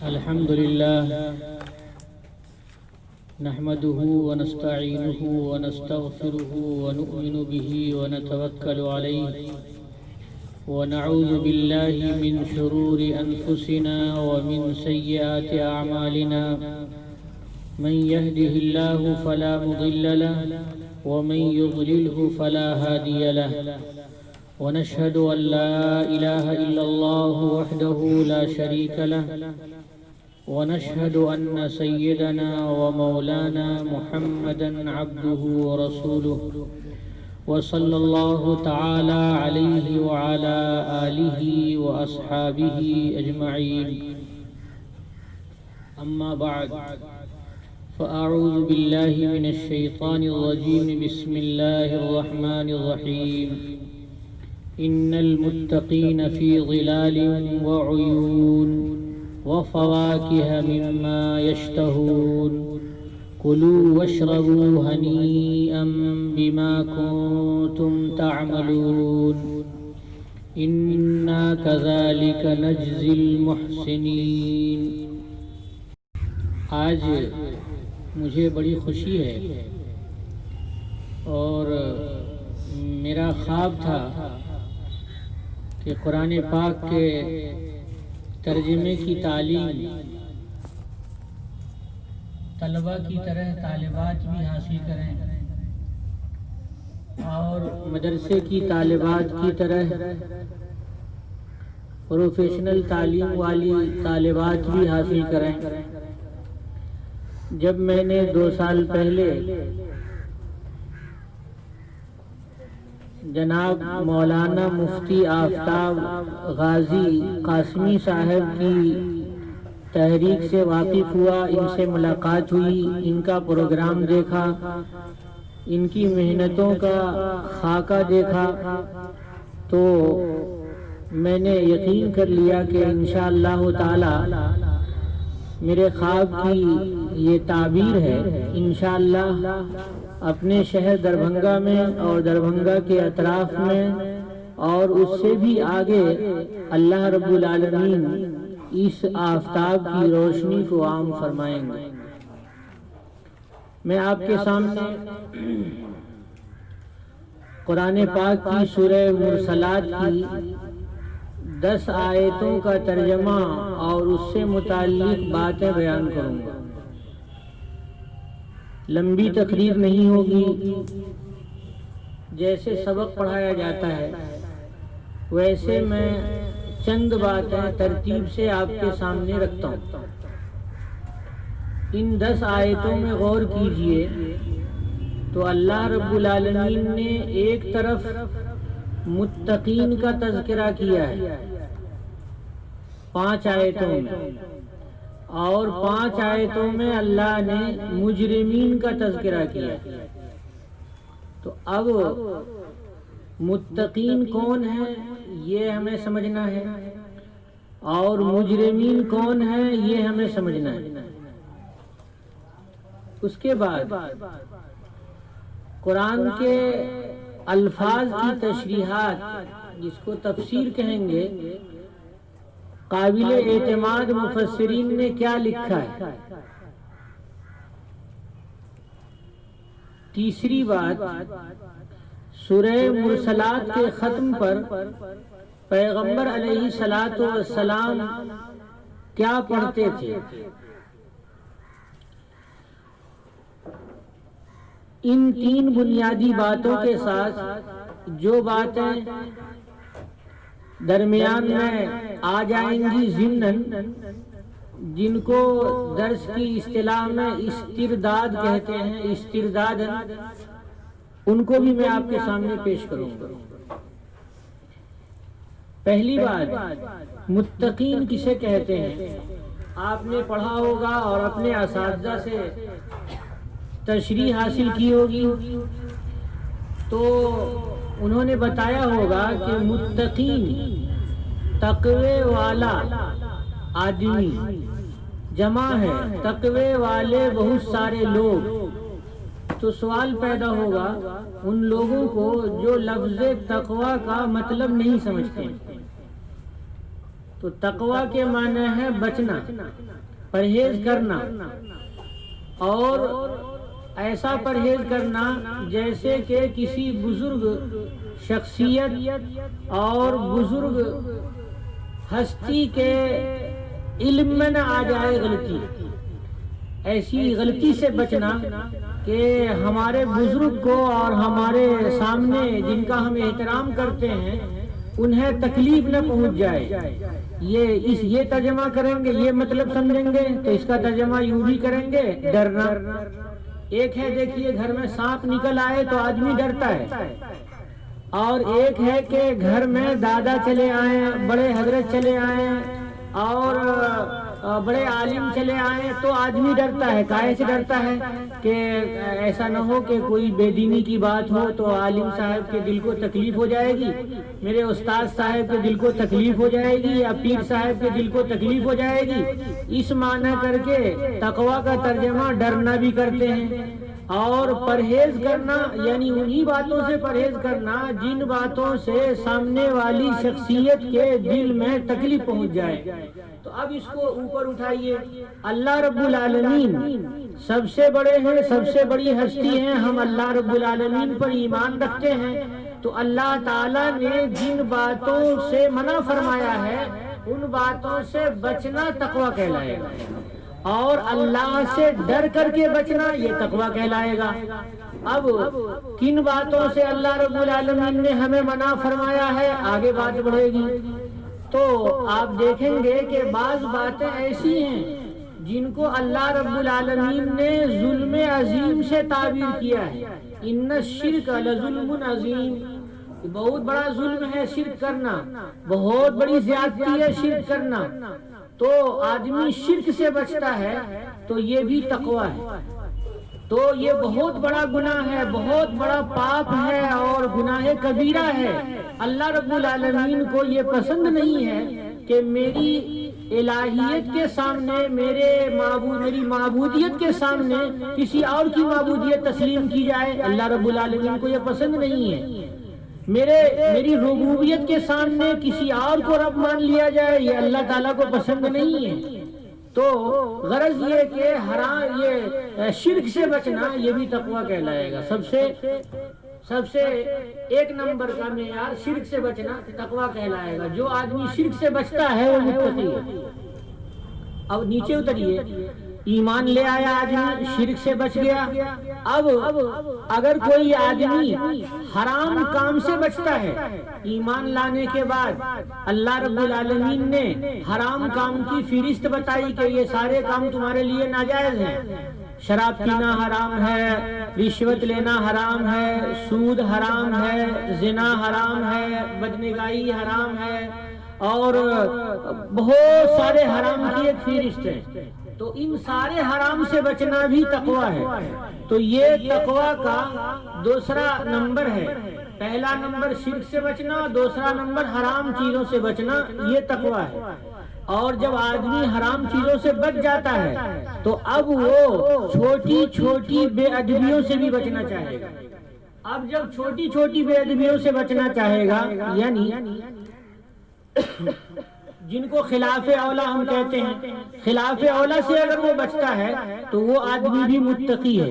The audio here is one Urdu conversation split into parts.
الحمد لله نحمده ونستعينه ونستغفره ونؤمن به ونتوكل عليه ونعوذ بالله من شرور أنفسنا ومن سيئات أعمالنا من يهده الله فلا مضل له ومن يضلله فلا هادي له ونشهد أن لا إله إلا الله وحده لا شريك له ونشهد أن سيدنا ومولانا محمدا عبده ورسوله وصلى الله تعالى عليه وعلى آله وأصحابه أجمعين. أما بعد فأعوذ بالله من الشيطان الرجيم. بسم الله الرحمن الرحيم. إن المتقين في ظلال وعيون وفواكه مما يشتهون كلوا واشربوا هنيئا بما كنتم تعملون إنا كذلك نجزي المحسنين. آج مجھے بڑی خوشی ہے اور میرا خواب تھا کہ قرآن پاک کے ترجمے کی تعلیم طلباء کی طرح طالبات بھی حاصل کریں اور مدرسے کی طالبات کی طرح پروفیشنل تعلیم والی طالبات بھی حاصل کریں. جب میں نے 2 سال پہلے جناب مولانا مفتی آفتاب غازی قاسمی صاحب کی تحریک سے واقف ہوا، ان سے ملاقات ہوئی، ان کا پروگرام دیکھا، ان کی محنتوں کا خاکہ دیکھا تو میں نے یقین کر لیا کہ انشاءاللہ تعالی میرے خواب کی یہ تعبیر ہے. انشاءاللہ اپنے شہر دربھنگا میں اور دربھنگا کے اطراف میں اور اس سے بھی آگے اللہ رب العالمین اس آفتاب کی روشنی کو عام فرمائیں گے. میں آپ کے سامنے قرآن پاک کی سورہ مرسلات کی 10 آیتوں کا ترجمہ اور اس سے متعلق باتیں بیان کروں گا. لمبی تقریر نہیں ہوگی، جیسے سبق پڑھایا جاتا ہے ویسے میں چند باتیں ترتیب سے آپ کے سامنے رکھتا ہوں. ان 10 آیتوں میں غور کیجئے تو اللہ رب العالمین نے ایک طرف متقین کا تذکرہ کیا ہے 5 آیتوں میں، اور 5 آیتوں میں اللہ نے مجرمین کا تذکرہ کیا. تو اب متقین کون ہیں یہ ہمیں سمجھنا ہے اور مجرمین کون ہیں یہ ہمیں سمجھنا ہے. اس کے بعد قرآن کے الفاظ کی تشریحات، جس کو تفسیر کہیں گے، قابل اعتماد مفسرین نے کیا لکھا ہے. تیسری بات، سورہ مرسلات کے ختم پر پیغمبر علیہ الصلوۃ والسلام کیا پڑھتے تھے. ان 3 بنیادی باتوں کے ساتھ جو باتیں درمیان میں آ جائیں گی ضمناً، جن کو درس کی اصطلاح میں استرداد کہتے ہیں، استرداد، ان کو بھی میں آپ کے سامنے پیش کروں گا. پہلی بات، متقین کسے کہتے ہیں. آپ نے پڑھا ہوگا اور اپنے اساتذہ سے تشریح حاصل کی ہوگی تو انہوں نے بتایا ہوگا کہ متقین تقوی والا آدمی جمع ہے، تقوی والے بہت سارے لوگ. تو سوال پیدا ہوگا ان لوگوں کو جو لفظ تقوی کا مطلب نہیں سمجھتے. تو تقوی کے معنی ہے بچنا، پرہیز کرنا، اور ایسا پرہیز کرنا جیسے کہ کسی بزرگ شخصیت اور بزرگ ہستی کے علم میں نہ آ جائے غلطی، ایسی غلطی سے بچنا کہ ہمارے بزرگ کو اور ہمارے سامنے جن کا ہم احترام کرتے ہیں انہیں تکلیف نہ پہنچ جائے۔ یہ ترجمہ کریں گے، یہ مطلب سمجھیں گے تو اس کا ترجمہ یوں بھی کریں گے ڈرنا۔ ایک ہے دیکھیے گھر میں سانپ نکل آئے تو آدمی ڈرتا ہے، اور ایک ہے کہ گھر میں دادا چلے آئے، بڑے حضرت چلے آئے اور بڑے عالم چلے آئے تو آدمی ڈرتا ہے۔ کائے سے ڈرتا ہے کہ ایسا نہ ہو کہ کوئی بے دینی کی بات ہو تو عالم صاحب کے دل کو تکلیف ہو جائے گی، میرے استاد صاحب کے دل کو تکلیف ہو جائے گی، یا پیر صاحب کے دل کو تکلیف ہو جائے گی۔ اس معنی کر کے تقوی کا ترجمہ ڈرنا بھی کرتے ہیں، اور پرہیز کرنا یعنی انہی باتوں سے پرہیز کرنا جن باتوں سے سامنے والی شخصیت کے دل میں تکلیف پہنچ جائے۔ تو اب اس کو اوپر اٹھائیے، اللہ رب العالمین سب سے بڑے ہیں، سب سے بڑی ہستی ہیں، ہم اللہ رب العالمین پر ایمان رکھتے ہیں، تو اللہ تعالیٰ نے جن باتوں سے منع فرمایا ہے ان باتوں سے بچنا تقوی کہلائے گا، اور اللہ سے ڈر کر کے بچنا یہ تقوی کہلائے گا۔ اب کن باتوں سے اللہ رب العالمین نے ہمیں منع فرمایا ہے آگے بات بڑھے گی، تو آپ دیکھیں گے کہ بعض باتیں ایسی ہیں جن کو اللہ رب العالمین نے ظلم عظیم سے تعبیر کیا ہے۔ ان الشرک لظلم عظیم، بہت بڑا ظلم ہے شرک کرنا، بہت بڑی زیادتی ہے شرک کرنا، تو آدمی شرک سے بچتا ہے تو یہ بھی تقوی ہے۔ تو یہ بہت بڑا گناہ ہے، بہت بڑا پاپ ہے اور گناہ کبیرہ ہے۔ اللہ رب العالمین کو یہ پسند نہیں ہے کہ میری الہیت کے سامنے، میری معبودیت کے سامنے کسی اور کی معبودیت تسلیم کی جائے، اللہ رب العالمین کو یہ پسند نہیں ہے۔ میری ربوبیت کے سامنے کسی اور کو رب مان لیا جائے، یہ اللہ تعالیٰ کو پسند نہیں ہے۔ تو غرض یہ کہ حرام، یہ شرک سے بچنا یہ بھی تقوی کہلائے گا۔ سب سے ایک نمبر کا معیار شرک سے بچنا تقوی کہلائے گا۔ جو آدمی شرک سے بچتا ہے وہ متقی ہے۔ اب نیچے اتریے، ایمان لے آیا آدمی، شرک سے بچ گیا۔ اب اگر کوئی آدمی حرام کام سے بچتا ہے، ایمان لانے کے بعد اللہ رب العالمین نے حرام کام کی فہرست بتائی کہ یہ سارے کام تمہارے لیے ناجائز ہیں، شراب پینا حرام ہے، رشوت لینا حرام ہے، سود حرام ہے، زنا حرام ہے، بدنگاہی حرام ہے، اور بہت سارے حرام کی ایک فہرست ہے۔ تو ان سارے حرام سے بچنا بھی تقوی ہے۔ تو یہ تقوی کا دوسرا نمبر ہے۔ پہلا نمبر شرک سے بچنا، دوسرا نمبر حرام چیزوں سے بچنا، یہ تقوی ہے۔ اور جب آدمی حرام چیزوں سے بچ جاتا ہے تو اب وہ چھوٹی چھوٹی بے ادبیوں سے بھی بچنا چاہے گا۔ اب جب چھوٹی چھوٹی بے ادبیوں سے بچنا چاہے گا، یعنی جن کو خلاف اولا ہم کہتے ہیں، خلاف اولا سے اگر وہ بچتا ہے تو وہ آدمی بھی متقی ہے۔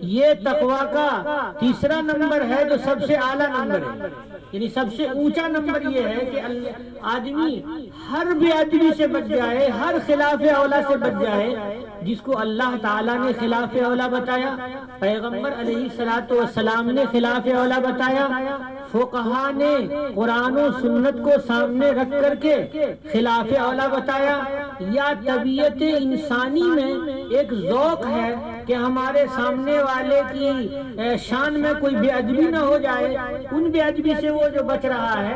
یہ تقوی کا تیسرا نمبر ہے جو سب سے اعلیٰ نمبر ہے، یعنی سب سے اونچا نمبر یہ ہے کہ آدمی ہر بے ادبی سے بچ جائے، ہر خلاف اولا سے بچ جائے جس کو اللہ تعالیٰ نے خلاف اولا بتایا، پیغمبر علیہ الصلوۃ والسلام نے خلاف اولا بتایا، فقہا نے قرآن و سنت کو سامنے رکھ کر کے خلاف اولا بتایا، یا طبیعت انسانی میں ایک ذوق ہے کہ ہمارے سامنے والے کی شان میں کوئی بے ادبی نہ ہو جائے، ان بے ادبی سے وہ جو بچ رہا ہے،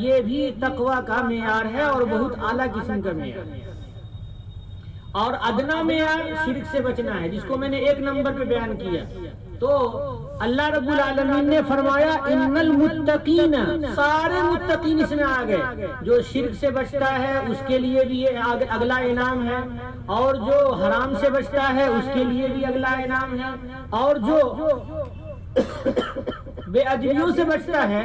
یہ بھی تقوی کا معیار ہے اور بہت اعلیٰ قسم کا معیار ہے۔ اور ادنا معیار شرک سے بچنا ہے، جس کو میں نے ایک نمبر پہ بیان کیا۔ تو اللہ رب العالمین نے فرمایا ان المتقین، سارے متقین اس میں آ گئے۔ جو شرک سے بچتا ہے اس کے لیے بھی یہ اگلا انعام ہے، اور جو حرام سے بچتا ہے اس کے لیے بھی اگلا انعام ہے، اور جو بے ادبیوں سے بچتا ہے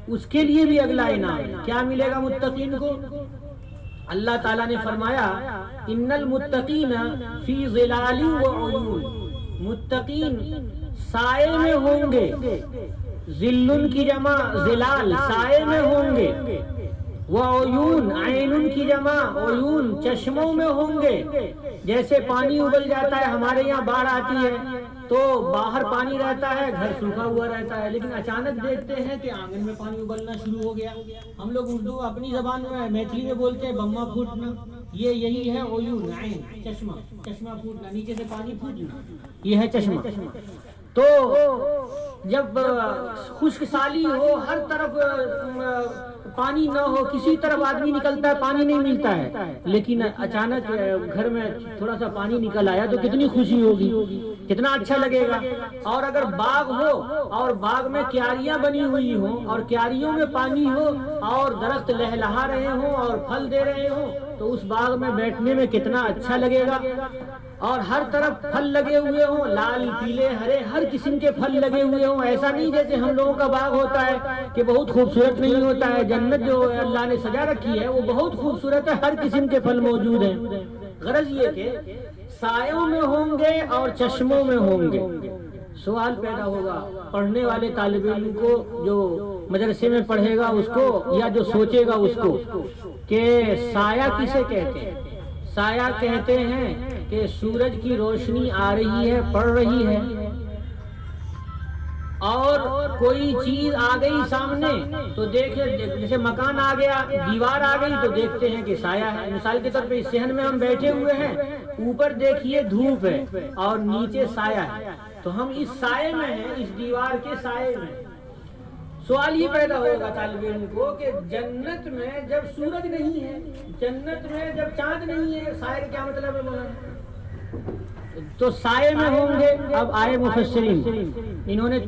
اس کے لیے بھی اگلا انعام ہے۔ کیا ملے گا متقین کو؟ اللہ تعالیٰ نے فرمایا ان المتقین فی ظلال وعیون، متقین سائے میں ہوں گے، ذلن کی جمع ظلال، سائے میں ہوں گے، وعیون عین کی جمع عیون، چشموں میں ہوں گے۔ جیسے پانی ابل جاتا ہے، ہمارے یہاں باڑھ آتی ہے تو باہر پانی رہتا ہے، گھر سوکھا ہوا رہتا ہے، لیکن اچانک دیکھتے ہیں کہ آنگن میں پانی ابلنا شروع ہو گیا۔ ہم لوگ اردو اپنی زبان میں میتھلی میں بولتے ہیں بما پھوٹنا، یہی ہے عیون عین، چشمہ، چشمہ پھوٹنا، نیچے سے پانی پھوٹنا، یہ ہے چشمہ۔ تو جب خشک سالی ہو، ہر طرف پانی نہ ہو، کسی طرف آدمی نکلتا ہے پانی نہیں ملتا ہے، لیکن اچانک گھر میں تھوڑا سا پانی نکل آیا تو کتنی خوشی ہوگی، کتنا اچھا لگے گا۔ اور اگر باغ ہو اور باغ میں کیاریاں بنی ہوئی ہوں اور کیاریوں میں پانی ہو اور درخت لہلہا رہے ہوں اور پھل دے رہے ہوں تو اس باغ میں بیٹھنے میں کتنا اچھا لگے گا۔ اور ہر طرف پھل لگے ہوئے ہوں، لال پیلے ہرے ہر قسم کے پھل لگے ہوئے ہوں، ایسا نہیں جیسے ہم لوگوں کا باغ ہوتا ہے کہ بہت خوبصورت نہیں ہوتا ہے۔ جنت جو اللہ نے سجا رکھی ہے وہ بہت خوبصورت ہے، ہر قسم کے پھل موجود ہیں۔ غرض یہ کہ سایوں میں ہوں گے اور چشموں میں ہوں گے۔ سوال پیدا ہوگا پڑھنے والے طالب علم کو، جو مدرسے میں پڑھے گا اس کو یا جو سوچے گا اس کو، کہ سایہ کسے کہتے ہیں؟ سایہ کہتے ہیں کہ سورج کی روشنی آ رہی ہے، پڑ رہی ہے، اور کوئی چیز آ گئی سامنے تو دیکھے، جیسے مکان آ گیا، دیوار آ گئی تو دیکھتے ہیں کہ سایہ ہے۔ مثال کے طور پہ اس صحن میں ہم بیٹھے ہوئے ہیں، اوپر دیکھیے دھوپ ہے اور نیچے سایہ ہے، تو ہم اس سائے میں ہیں، اس دیوار کے سائے میں۔ سوال یہ پیدا ہوگا طالب علم کو کہ جنت میں جب سورج نہیں ہے، جنت میں جب چاند نہیں ہے، سائے کا کیا مطلب ہے مولانا؟ تو سائے میں ہوں گے۔ اب آئے مفسرین، انہوں نے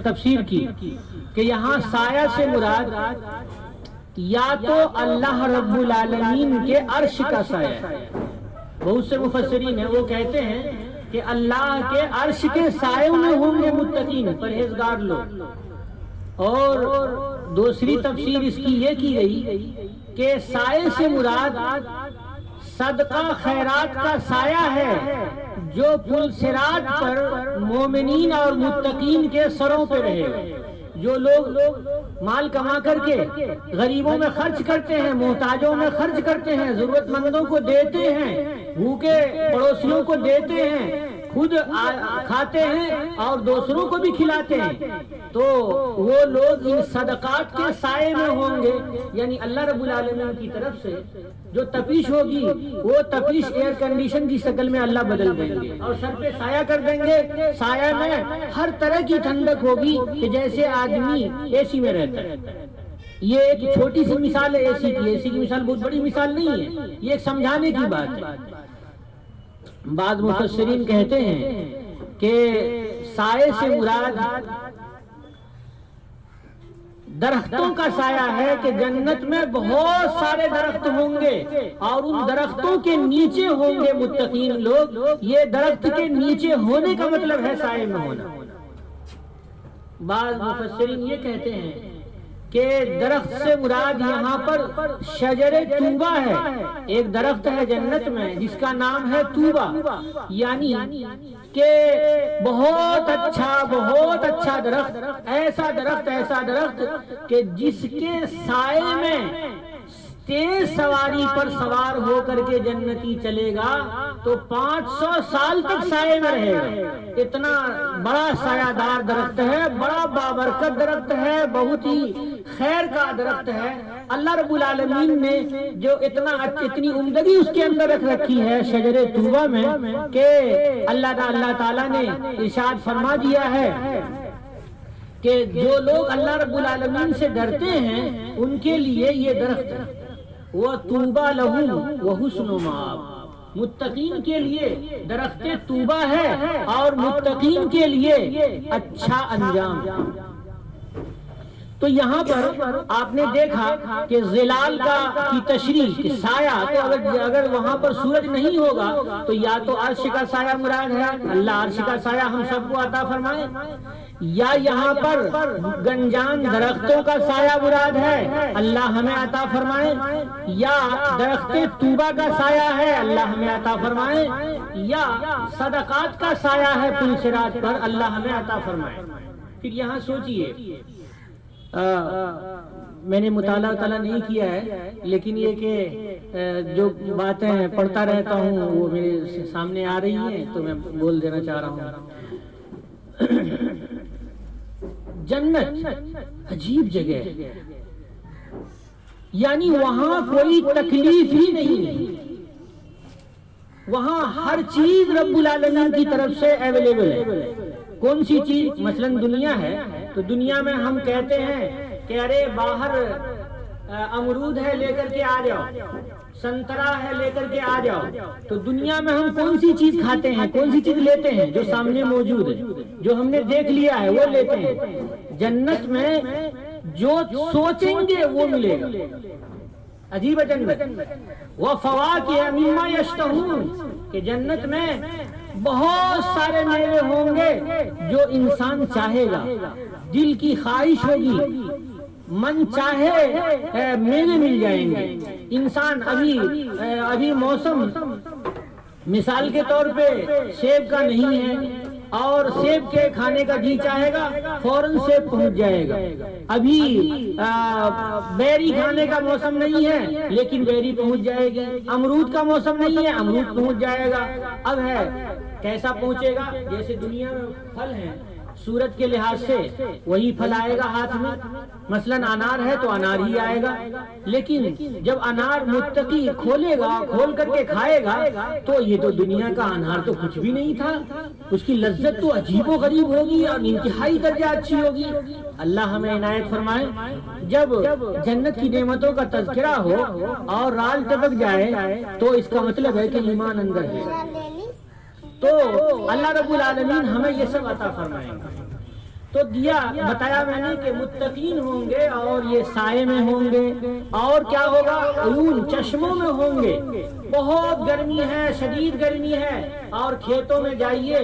تفسیر کی کہ یہاں سایہ سے مراد یا تو اللہ رب العالمین کے عرش کا سایہ ہے۔ بہت سے مفسرین ہیں وہ کہتے ہیں کہ اللہ کے عرش کے سائوں میں ہوں گے متقین، پرہیزگار لوگ۔ اور دوسری تفسیر اس کی یہ کی گئی کہ سائے سے مراد صدقہ خیرات کا سایہ ہے جو پل صراط پر مومنین اور متقین کے سروں پہ رہے گا۔ جو لوگ مال کما کر کے غریبوں میں خرچ کرتے ہیں، محتاجوں میں خرچ کرتے ہیں، ضرورت مندوں کو دیتے ہیں، بھوکے پڑوسیوں کو دیتے ہیں، خود کھاتے ہیں اور دوسروں کو بھی کھلاتے ہیں، تو وہ لوگ ان صدقات کے سائے میں ہوں گے۔ یعنی اللہ رب العالمین کی طرف سے جو تپیش ہوگی وہ تپیش ایئر کنڈیشن کی شکل میں اللہ بدل دیں گے اور سر پہ سایہ کر دیں گے۔ سایہ میں ہر طرح کی ٹھنڈک ہوگی کہ جیسے آدمی اے سی میں رہتا ہے۔ یہ ایک چھوٹی سی مثال ہے اے سی کی، اے سی کی مثال بہت بڑی مثال نہیں ہے، یہ ایک سمجھانے کی بات ہے۔ بعض مفسرین کہتے ہیں کہ سائے سے مراد درختوں کا سایہ ہے کہ جنت میں بہت سارے درخت ہوں گے اور ان درختوں کے نیچے ہوں گے متقین لوگ۔ یہ درخت کے نیچے ہونے کا مطلب ہے سائے میں ہونا۔ بعض مفسرین یہ کہتے ہیں کہ درخت سے مراد یہاں پر شجر طوبہ ہے۔ ایک درخت ہے جنت میں جس کا نام ہے طوبہ، یعنی کہ بہت اچھا درخت، ایسا درخت کہ جس کے سائے میں تیز سواری پر سوار ہو کر کے جنتی چلے گا تو 500 سال تک سائے میں رہے گا۔ اتنا بڑا سایہ دار درخت ہے، بڑا بابرکت درخت ہے، بہت ہی خیر کا درخت ہے۔ اللہ رب العالمین نے جو اتنی عمدگی اس کے اندر رکھ رکھی ہے شجر طوبہ میں کہ اللہ تعالیٰ نے ارشاد فرما دیا ہے کہ جو لوگ اللہ رب العالمین سے ڈرتے ہیں ان کے لیے یہ درخت ہے۔ وَطُوبَى لَهُمْ وَحُسْنُ مَآبٍ، متقین کے لیے درخت طوبہ ہے اور متقین کے لیے اچھا انجام۔ تو یہاں پر آپ نے دیکھا کہ ظلال کی تشریح سایہ، تو اگر وہاں پر سورج نہیں ہوگا تو یا تو عرش کا سایہ مراد ہے، اللہ عرش کا سایہ ہم سب کو عطا فرمائے، یا یہاں پر گنجان درختوں کا سایہ مراد ہے، اللہ ہمیں عطا فرمائے، یا درخت طوبہ کا سایہ ہے، اللہ ہمیں عطا فرمائے، یا صدقات کا سایہ ہے پل صراط پر، اللہ ہمیں عطا فرمائے۔ پھر یہاں سوچئے، میں نے مطالعہ نہیں کیا ہے، لیکن یہ کہ جو باتیں پڑھتا رہتا ہوں وہ میرے سامنے آ رہی ہیں تو میں بول دینا چاہ رہا ہوں۔ جنت عجیب جگہ ہے، یعنی وہاں کوئی تکلیف ہی نہیں، وہاں ہر چیز رب العالمین کی طرف سے اویلیبل ہے۔ کون سی چیز؟ مثلا دنیا ہے تو دنیا میں ہم کہتے ہیں کہ ارے باہر امرود ہے لے کر کے آ جاؤ، سنترا ہے لے کر کے آ جاؤ، تو دنیا میں ہم کون سی چیز کھاتے ہیں، کون سی چیز لیتے ہیں؟ جو سامنے موجود ہے، جو ہم نے دیکھ لیا ہے وہ لیتے ہیں۔ جنت میں جو سوچیں گے وہ ملے گا، عجیب ہے جنت۔ وَفَوَاكِهَ مِمَّا يَشْتَهُونَ، کہ جنت میں بہت سارے میوے ہوں گے جو انسان چاہے گا، دل کی خواہش ہوگی، من چاہے میوے مل جائیں گے۔ انسان ابھی موسم مثال کے طور پہ سیب کا نہیں ہے اور سیب کے کھانے کا جی چاہے گا فوراً سیب پہنچ جائے گا، ابھی بیری کھانے کا موسم نہیں ہے لیکن بیری پہنچ جائے گی، امرود کا موسم نہیں ہے امرود پہنچ جائے گا۔ اب ہے کیسا پہنچے گا؟ جیسے دنیا میں پھل ہیں صورت کے لحاظ سے وہی پھل آئے گا ہاتھ میں، مثلا انار ہے تو انار ہی آئے گا، لیکن جب انار متقی کھولے گا، کھول کر کے کھائے گا تو یہ تو دنیا کا انار تو کچھ بھی نہیں تھا، اس کی لذت تو عجیب و غریب ہوگی اور انتہائی درجہ اچھی ہوگی۔ اللہ ہمیں عنایت فرمائے۔ جب جنت کی نعمتوں کا تذکرہ ہو اور رال ٹپک جائے تو اس کا مطلب ہے کہ ایمان اندر ہے، تو اللہ رب العالمین ہمیں یہ سب عطا فرمائیں گے۔ تو بتایا میں نے کہ متقین ہوں گے اور یہ سائے میں ہوں گے، اور کیا ہوگا؟ عیون، چشموں میں ہوں گے۔ بہت گرمی ہے، شدید گرمی ہے، اور کھیتوں میں جائیے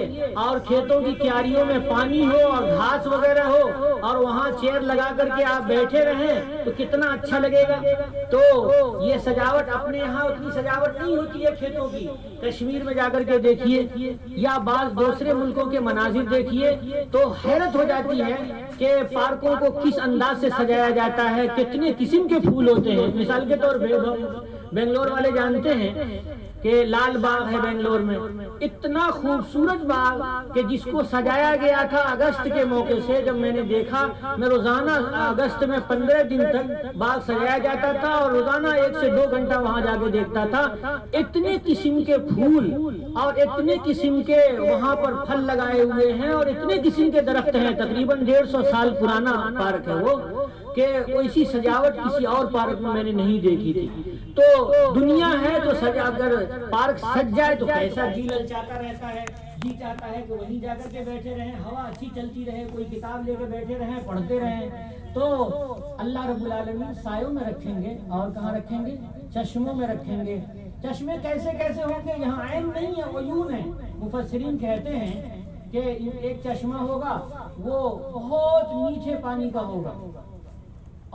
اور کھیتوں کی کیاریوں میں پانی ہو اور گھاس وغیرہ ہو اور وہاں چیئر لگا کر کے آپ بیٹھے رہیں تو کتنا اچھا لگے گا۔ تو یہ سجاوٹ اپنے یہاں اتنی سجاوٹ نہیں ہوتی ہے کھیتوں کی، کشمیر میں جا کر کے دیکھیے یا بعض دوسرے ملکوں کے مناظر دیکھیے تو حیرت ہو جاتی ہے کہ پارکوں کو کس انداز سے سجایا جاتا ہے، کتنے قسم کے پھول ہوتے ہیں۔ مثال کے طور پہ بنگلور والے جانتے ہیں کہ لال باغ ہے بنگلور میں، اتنا خوبصورت باغ کہ جس کو سجایا گیا تھا اگست کے موقع سے۔ جب میں نے دیکھا، میں روزانہ اگست میں 15 دن تک باغ سجایا جاتا تھا اور روزانہ 1 سے 2 گھنٹہ وہاں جا کے دیکھتا تھا۔ اتنے قسم کے پھول اور اتنے قسم کے وہاں پر پھل لگائے ہوئے ہیں اور اتنے قسم کے درخت ہیں، تقریباً 150 سال پرانا پارک ہے وہ، کہ ایسی سجاوٹ کسی اور پارک میں نے نہیں دیکھی تھی۔ تو دنیا ہے تو اگر پارک سج جائے تو کیسا جی للچاتا رہتا ہے، جی چاہتا ہے کہ وہیں جا کر کے بیٹھے رہیں، ہوا اچھی چلتی رہے، کوئی کتاب لے کے بیٹھے رہیں، پڑھتے رہیں۔ تو اللہ رب العالمین سایوں میں رکھیں گے، اور کہاں رکھیں گے؟ چشموں میں رکھیں گے۔ چشمے کیسے کیسے ہوں گے؟ یہاں عین نہیں ہے، عیون ہے۔ مفسرین کہتے ہیں کہ ایک چشمہ ہوگا وہ بہت میٹھے پانی کا ہوگا،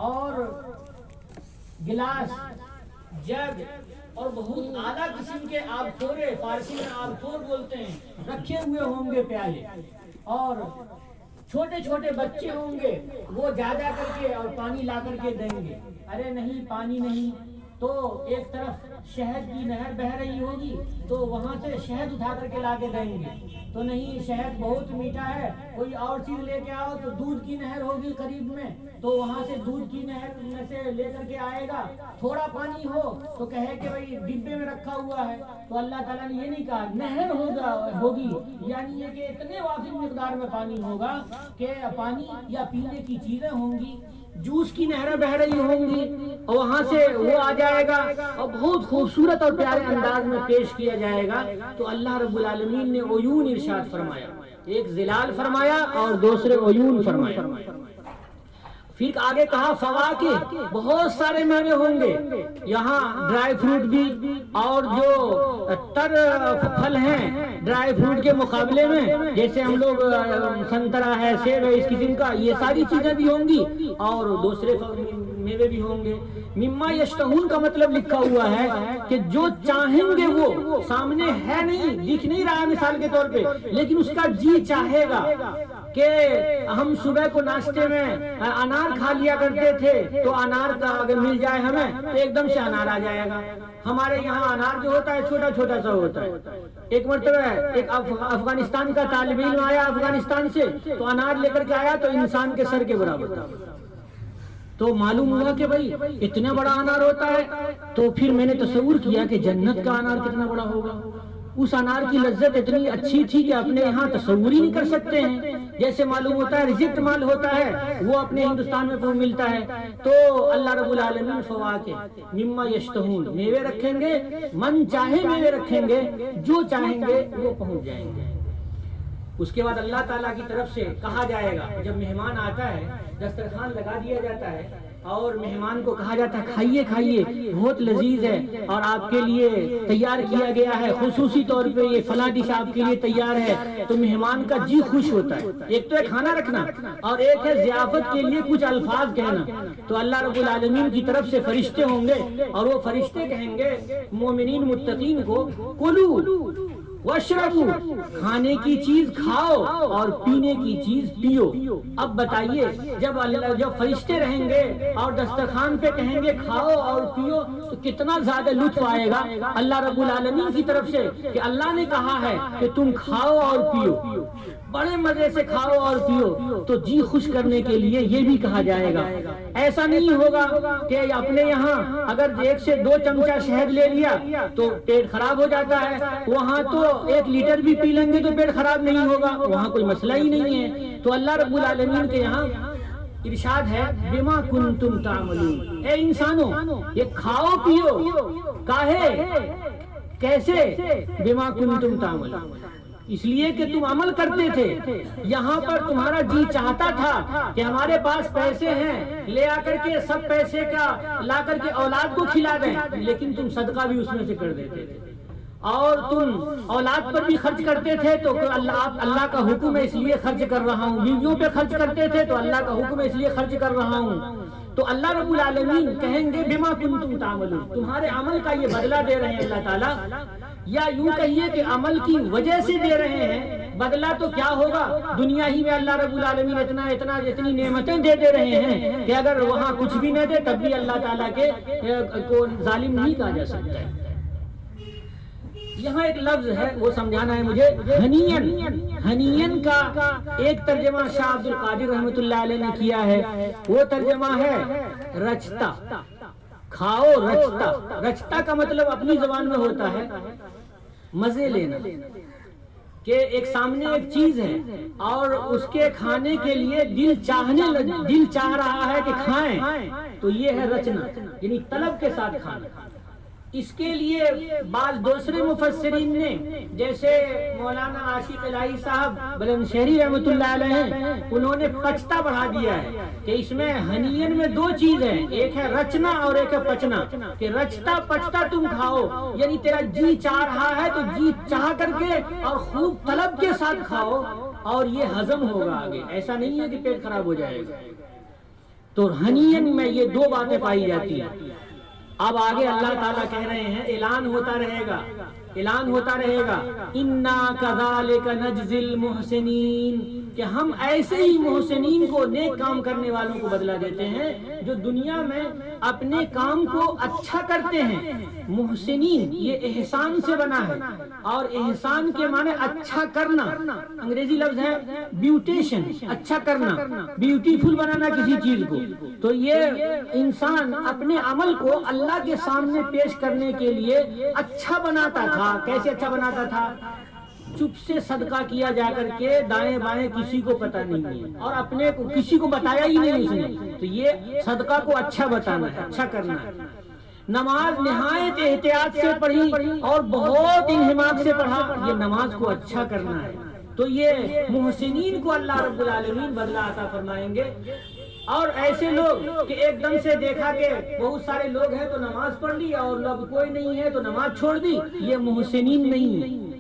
اور گلاس، جگ اور بہت اعلیٰ قسم کے آبخورے، فارسی میں آبخور بولتے ہیں، رکھے ہوئے ہوں گے پیالے، اور چھوٹے چھوٹے بچے ہوں گے، وہ جا کر کے اور پانی لا کر کے دیں گے۔ ارے نہیں، پانی نہیں، تو ایک طرف شہد کی نہر بہہ رہی ہوگی تو وہاں سے شہد اٹھا کر کے لا کے دیں گے، تو نہیں، شہد بہت میٹھا ہے، کوئی اور چیز لے کے آؤ، تو دودھ کی نہر ہوگی قریب میں، تو وہاں سے دودھ کی نہر میں سے لے کر کے آئے گا۔ تھوڑا پانی ہو تو کہے کہ بھائی ڈبے میں رکھا ہوا ہے، تو اللہ تعالیٰ نے یہ نہیں کہا، نہر ہوگی، یعنی یہ کہ اتنے وافر مقدار میں پانی ہوگا کہ پانی یا پینے کی چیزیں ہوں گی، جوس کی نہریں بہ رہی ہوں گی، اور وہاں سے وہ آ جائے گا اور بہت خوبصورت اور پیارے انداز میں پیش کیا جائے گا۔ تو اللہ رب العالمین نے عیون ارشاد فرمایا، ایک ظلال فرمایا اور دوسرے عیون فرمایا۔ پھر آگے کہا فواکہ، بہت سارے میوے ہوں گے، یہاں ڈرائی فروٹ بھی، اور جو تر پھل ہیں ڈرائی فروٹ کے مقابلے میں، جیسے ہم لوگ سنترا ہے، سیب ہے، اس قسم کا یہ ساری چیزیں بھی ہوں گی، اور دوسرے میوے بھی ہوں گے۔ مما یشتہون کا مطلب لکھا ہوا ہے کہ جو چاہیں گے وہ سامنے ہے، نہیں دکھ نہیں رہا مثال کے طور پہ، لیکن اس کا جی چاہے گا کہ ہم صبح کو ناشتے میں انار کھا لیا کرتے تھے، تو انار کا اگر مل جائے ہمیں تو ایک دم سے انار آ جائے گا۔ ہمارے یہاں انار جو ہوتا ہے چھوٹا چھوٹا سا ہوتا ہے۔ ایک مرتبہ ایک افغانستان کا طالب علم آیا افغانستان سے، تو انار لے کر کے آیا تو انسان کے سر کے برابر تھا۔ تو معلوم ہوا کہ بھائی اتنا بڑا انار ہوتا ہے، تو پھر میں نے تصور کیا کہ جنت کا انار کتنا بڑا ہوگا۔ اس انار کی لذت اتنی اچھی تھی کہ اپنے یہاں تصور ہی نہیں کر سکتے ہیں۔ جیسے معلوم ہوتا ہے رزق مال ہوتا ہے وہ اپنے ہندوستان میں ملتا ہے، تو اللہ رب العالمین فواکہ مما یشتہون، میوے رکھیں گے، من چاہے میوے رکھیں گے، جو چاہیں گے وہ پہنچ جائیں گے۔ اس کے بعد اللہ تعالیٰ کی طرف سے کہا جائے گا، جب مہمان آتا ہے دسترخوان لگا دیا جاتا ہے اور مہمان کو کہا جاتا ہے کھائیے کھائیے، بہت لذیذ ہے اور آپ کے لیے تیار کیا گیا ہے، خصوصی طور پہ یہ فلاں ڈش آپ کے لیے تیار ہے، تو مہمان کا جی خوش ہوتا ہے۔ ایک تو ہے کھانا رکھنا، اور ایک ہے ضیافت کے لیے کچھ الفاظ کہنا۔ تو اللہ رب العالمین کی طرف سے فرشتے ہوں گے اور وہ فرشتے کہیں گے مومنین متقین کو، کلو واشربو، کھانے کی چیز کھاؤ اور پینے کی چیز پیو۔ اب بتائیے جب فرشتے رہیں گے اور دسترخوان پہ کہیں گے کھاؤ اور پیو تو کتنا زیادہ لطف آئے گا اللہ رب العالمین کی طرف سے کہ اللہ نے کہا ہے کہ تم کھاؤ اور پیو، بڑے مزے سے کھاؤ اور پیو۔ تو جی خوش کرنے کے لیے یہ بھی کہا جائے گا۔ ایسا نہیں ہوگا کہ اپنے یہاں اگر 1 سے 2 چمچہ شہد لے لیا تو پیٹ خراب ہو جاتا ہے، وہاں تو 1 لیٹر بھی پی لیں گے تو پیٹ خراب نہیں ہوگا، وہاں کوئی مسئلہ ہی نہیں ہے۔ تو اللہ رب العالمین کے یہاں ارشاد ہے بما کنتم تعملون، اے انسانوں یہ کھاؤ پیو، کاہے کیسے؟ بما کنتم تعملون، اس لیے کہ تم عمل کرتے تھے۔ یہاں پر تمہارا جی چاہتا تھا کہ ہمارے پاس پیسے ہیں، لے آ کر کے سب پیسے کا لا کر کے اولاد کو کھلا دیں، لیکن تم صدقہ بھی اس میں سے کر دیتے تھے، اور تم اولاد پر بھی خرچ کرتے تھے تو اللہ کا حکم ہے اس لیے خرچ کر رہا ہوں، بیویوں پہ خرچ کرتے تھے تو اللہ کا حکم ہے اس لیے خرچ کر رہا ہوں۔ تو اللہ رب العالمین کہیں گے بما کنتم تعملون، تمہارے عمل کا یہ بدلہ دے رہے ہیں اللہ تعالیٰ، یا یوں کہیے کہ عمل کی وجہ سے دے رہے ہیں۔ بدلہ تو کیا ہوگا، دنیا ہی میں اللہ رب العالمین اتنی نعمتیں دے رہے ہیں کہ اگر وہاں کچھ بھی نہ دے تب بھی اللہ تعالیٰ کے کو ظالم نہیں کہا جا سکتا ہے۔ یہاں ایک لفظ ہے وہ سمجھانا ہے مجھے، ہنین۔ ہنین کا ایک ترجمہ شاہ عبد القادر رحمۃ اللہ علیہ نے کیا ہے، وہ ترجمہ ہے رچتا، کھاؤ رچتا۔ رچتا کا مطلب اپنی زبان میں ہوتا ہے مزے لینا، کہ ایک سامنے ایک چیز ہے اور اس کے کھانے کے لیے دل چاہ رہا ہے کہ کھائیں، تو یہ ہے رچنا، یعنی طلب کے ساتھ کھانا۔ اس کے لیے بعض دوسرے مفسرین نے، جیسے مولانا عاشق الہی صاحب بلند شہری رحمۃ اللہ علیہ، انہوں نے پچتا بڑھا دیا ہے کہ اس میں ہنین میں 2 چیز ہیں، ایک ہے رچنا اور ایک ہے پچنا، کہ رچتا پچتا تم کھاؤ، یعنی تیرا جی چاہ رہا ہے تو جی چاہ کر کے اور خوب طلب کے ساتھ کھاؤ اور یہ ہضم ہوگا آگے، ایسا نہیں ہے کہ پیٹ خراب ہو جائے گا۔ تو ہنین میں یہ 2 باتیں پائی جاتی ہیں۔ اب آگے اللہ تعالیٰ کہہ رہے ہیں، اعلان ہوتا رہے گا، اعلان ہوتا رہے گا، اِنَّا كَذَلِكَ نَجْزِي الْمُحْسِنِينَ، کہ ہم ایسے ہی محسنین کو، نیک کام کرنے والوں کو بدلہ دیتے ہیں جو دنیا میں اپنے کام کو اچھا کرتے ہیں۔ محسنین یہ احسان سے بنا ہے، اور احسان کے معنی اچھا کرنا، انگریزی لفظ ہے بیوٹیشن، اچھا کرنا، بیوٹیفل بنانا کسی چیز کو۔ تو یہ انسان اپنے عمل کو اللہ کے سامنے پیش کرنے کے لیے اچھا بناتا تھا۔ کیسے اچھا بناتا تھا؟ چپ سے صدقہ کیا جا کر کے دائیں بائیں کسی کو پتہ نہیں ہے، اور اپنے کو کسی کو بتایا ہی نہیں اس نے، تو یہ صدقہ کو اچھا بتانا ہے، اچھا کرنا ہے۔ نماز نہایت احتیاط سے پڑھی اور بہت انہماک سے پڑھا، یہ نماز کو اچھا کرنا ہے۔ تو یہ محسنین کو اللہ رب العالمین بدلہ عطا فرمائیں گے۔ اور ایسے لوگ کہ ایک دم سے دیکھا کہ بہت سارے لوگ ہیں تو نماز پڑھ لی اور اب کوئی نہیں ہے تو نماز چھوڑ دی، یہ محسنین نہیں۔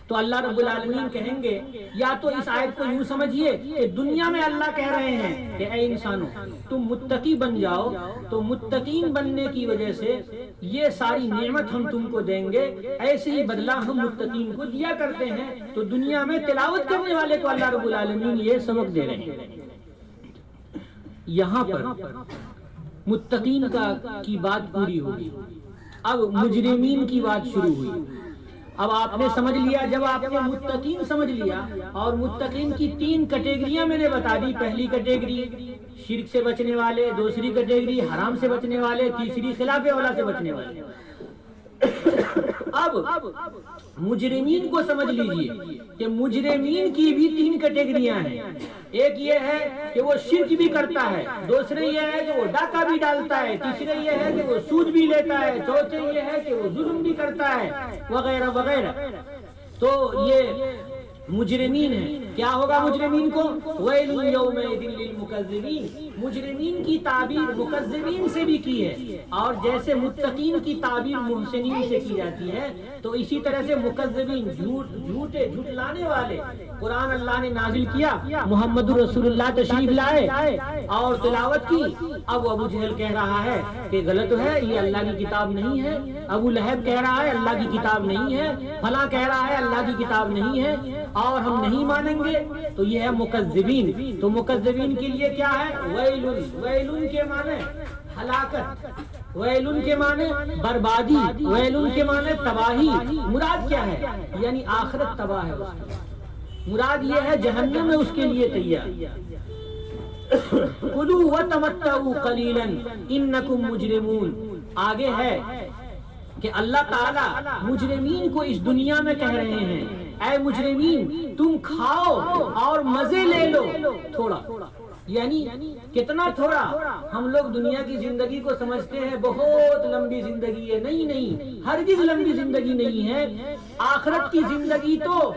تو اللہ رب العالمین کہیں گے یا تو اس آیت کو یوں سمجھیے کہ دنیا میں اللہ کہہ رہے ہیں کہ اے انسانوں تم متقی بن جاؤ، تو متقین بننے کی وجہ سے یہ ساری نعمت ہم تم کو دیں گے، ایسے ہی بدلہ ہم متقین کو دیا کرتے ہیں۔ تو دنیا میں تلاوت کرنے والے کو اللہ رب العالمین یہ سبق دے رہے ہیں۔ یہاں پر متقین کی بات پوری ہوگی، اب مجرمین کی بات شروع ہوئی۔ اب آپ نے سمجھ لیا، جب آپ نے متقین سمجھ لیا، اور متقین کی 3 کیٹیگریاں میں نے بتا دی، پہلی کیٹیگری شرک سے بچنے والے، دوسری کیٹیگری حرام سے بچنے والے، تیسری خلاف اولا سے بچنے والے۔ اب مجرمین کو سمجھ لیجئے کہ مجرمین کی بھی 3 کیٹیگریاں ہیں۔ ایک یہ ہے کہ وہ شرک بھی کرتا ہے، دوسرے یہ ہے کہ وہ ڈاکہ بھی ڈالتا ہے، تیسرے یہ ہے کہ وہ سود بھی لیتا ہے، چوتھے یہ ہے کہ وہ ظلم بھی کرتا ہے، وغیرہ وغیرہ۔ تو یہ مجرمین ہیں۔ کیا ہوگا مجرمین کو؟ ویل یومئذ للمکذبین۔ مجرمین کی تعبیر مکذبین سے بھی کی ہے، اور جیسے متقین کی تعبیر محسنین سے کی جاتی ہے، تو اسی طرح سے مکذبین جھوٹے جھٹلانے والے۔ قرآن اللہ نے نازل کیا، محمد رسول اللہ تشریف لائے اور تلاوت کی۔ اب ابو جہل کہہ رہا ہے کہ غلط ہے، یہ اللہ کی کتاب نہیں ہے۔ ابو لہب کہہ رہا ہے اللہ کی کتاب نہیں ہے، فلاں کہہ رہا ہے اللہ کی کتاب نہیں ہے اور ہم نہیں مانیں گے۔ تو یہ ہے مکذبین۔ تو مکذبین کے لیے کیا ہے؟ ویلن، ویلن کے معنی ہلاکت، ویلن کے معنی بربادی، ویلن کے معنی تباہی۔ مراد کیا ہے؟ یعنی آخرت تباہ ہے اس کی، مراد یہ ہے جہنم میں اس کے لیے تیار۔ کلوا وتمتعوا قلیلا انکم مجرمون۔ آگے ہے کہ اللہ تعالیٰ مجرمین کو اس دنیا میں کہہ رہے ہیں اے مجرمین تم کھاؤ اور مزے لے لو تھوڑا۔ یعنی کتنا تھوڑا؟ ہم لوگ دنیا کی زندگی کو سمجھتے ہیں بہت لمبی زندگی ہے، نہیں نہیں، ہرگز لمبی زندگی نہیں ہے۔ آخرت کی زندگی تو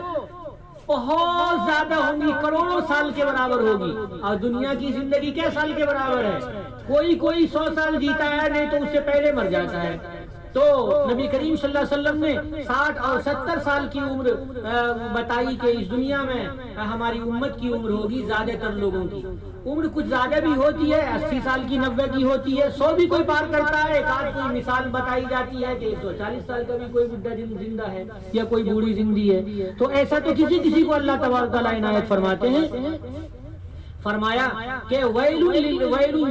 بہت زیادہ ہوگی، کروڑوں سال کے برابر ہوگی، اور دنیا کی زندگی کیا سال کے برابر ہے؟ کوئی 100 سال جیتا ہے، نہیں تو اس سے پہلے مر جاتا ہے۔ تو نبی کریم صلی اللہ علیہ وسلم نے 60 اور 70 سال کی عمر بتائی کہ اس دنیا میں ہماری امت کی عمر ہوگی۔ زیادہ تر لوگوں کی عمر کچھ زیادہ بھی ہوتی ہے، 80 سال کی، 90 کی ہوتی ہے، 100 بھی کوئی پار کرتا ہے۔ ایک آدھ کوئی مثال بتائی جاتی ہے کہ 140 سال کا بھی کوئی بڈھا زندہ ہے یا کوئی بوڑھی زندگی ہے۔ تو ایسا تو کسی کو اللہ تبارک تعالیٰ عنایت فرماتے ہیں۔ فرمایا کہ ویل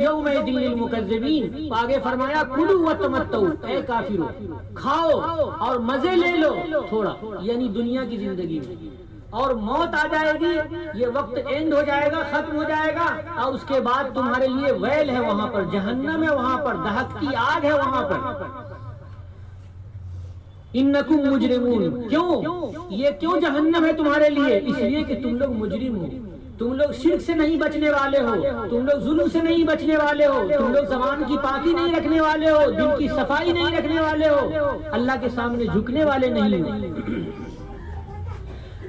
یومئذ للمکذبین، آگے فرمایا کلوا وتمتعوا، اے کافرو کھاؤ اور مزے لے لو تھوڑا، یعنی دنیا کی زندگی میں، اور موت آ جائے گی، یہ وقت اینڈ ہو جائے گا، ختم ہو جائے گا، اور اس کے بعد تمہارے لیے ویل ہے، وہاں پر جہنم ہے، وہاں پر دہکتی آگ ہے، وہاں پر انکم مجرمون۔ کیوں جہنم ہے تمہارے لیے؟ اس لیے کہ تم لوگ مجرم ہو، تم لوگ شرک سے نہیں بچنے والے ہو، تم لوگ ظلم سے نہیں بچنے والے ہو، تم لوگ زبان کی پاکی نہیں رکھنے والے ہو، دل کی صفائی نہیں رکھنے والے ہو، اللہ کے سامنے جھکنے والے نہیں ہو۔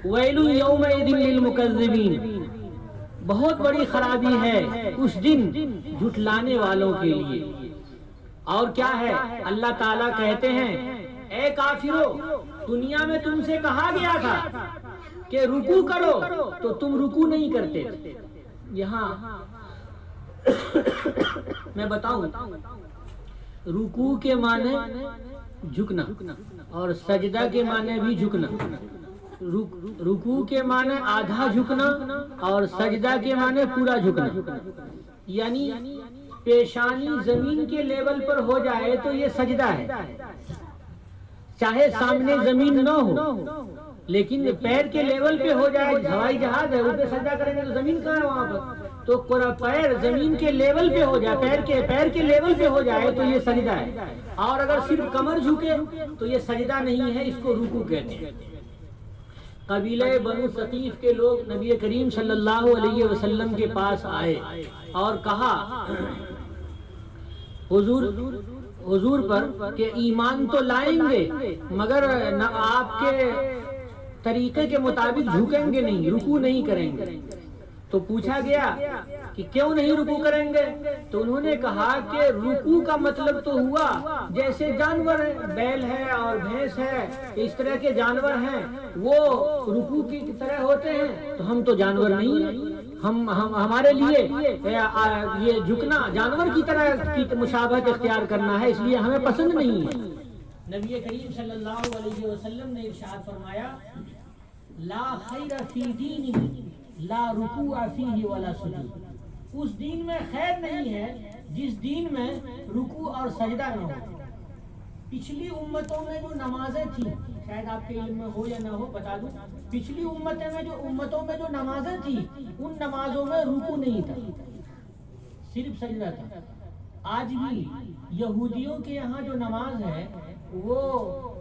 ویل یومئذ للمکذبین، بہت بڑی خرابی ہے اس دن جھٹلانے والوں کے لیے۔ اور کیا ہے؟ اللہ تعالیٰ کہتے ہیں اے کافرو دنیا میں تم سے کہا گیا تھا کہ رکوع کرو تو تم رکوع نہیں کرتے۔ یہاں میں بتاؤں، رکوع کے معنی جھکنا اور سجدہ کے معنی بھی جھکنا۔ رکوع کے معنی آدھا جھکنا اور سجدہ کے معنی پورا جھکنا، یعنی پیشانی زمین کے لیول پر ہو جائے تو یہ سجدہ ہے، چاہے سامنے زمین نہ ہو، لیکن پیر کے لیول پہ ہو جائے، ہوائی جہاز ہے اس پہ سجدہ کریں گے تو زمین کہاں ہے وہاں پر؟ تو پیر زمین کے لیول پہ ہو جائے، پیر کے لیول پہ ہو جائے تو یہ سجدہ ہے، اور اگر صرف کمر جھکے تو یہ سجدہ نہیں ہے، اس کو رکوع کہتے ہیں۔ قبیلہ بنو ثقیف کے لوگ نبی کریم صلی اللہ علیہ وسلم کے پاس آئے اور کہا حضور پر کہ ایمان تو لائیں گے مگر آپ کے طریقے کے مطابق جھکیں گے نہیں، رکوع نہیں کریں گے۔ تو پوچھا گیا کہ کیوں نہیں رکوع کریں گے؟ تو انہوں نے کہا کہ رکوع کا مطلب تو ہوا جیسے جانور ہے، بیل ہے اور بھینس ہے، اس طرح کے جانور ہیں، وہ رکوع کی طرح ہوتے ہیں، تو ہم تو جانور نہیں ہیں، ہمارے لیے یہ جھکنا جانور کی طرح کی مشابہت اختیار کرنا ہے، اس لیے ہمیں پسند نہیں ہے۔ نبی کریم صلی اللہ علیہ وسلم نے ارشاد فرمایا لا خیر فی دین لا رکوع فیہ ولا سجود، اس دین میں خیر نہیں ہے جس دین میں رکوع اور سجدہ نہ ہو۔ پچھلی امتوں میں جو نمازیں تھیں، شاید آپ کے علم میں ہو یا نہ ہو، بتا دوں، پچھلی امتوں میں جو نمازیں تھیں ان نمازوں میں رکوع نہیں تھا، صرف سجدہ تھا۔ آج بھی یہودیوں کے یہاں جو نماز ہے وہ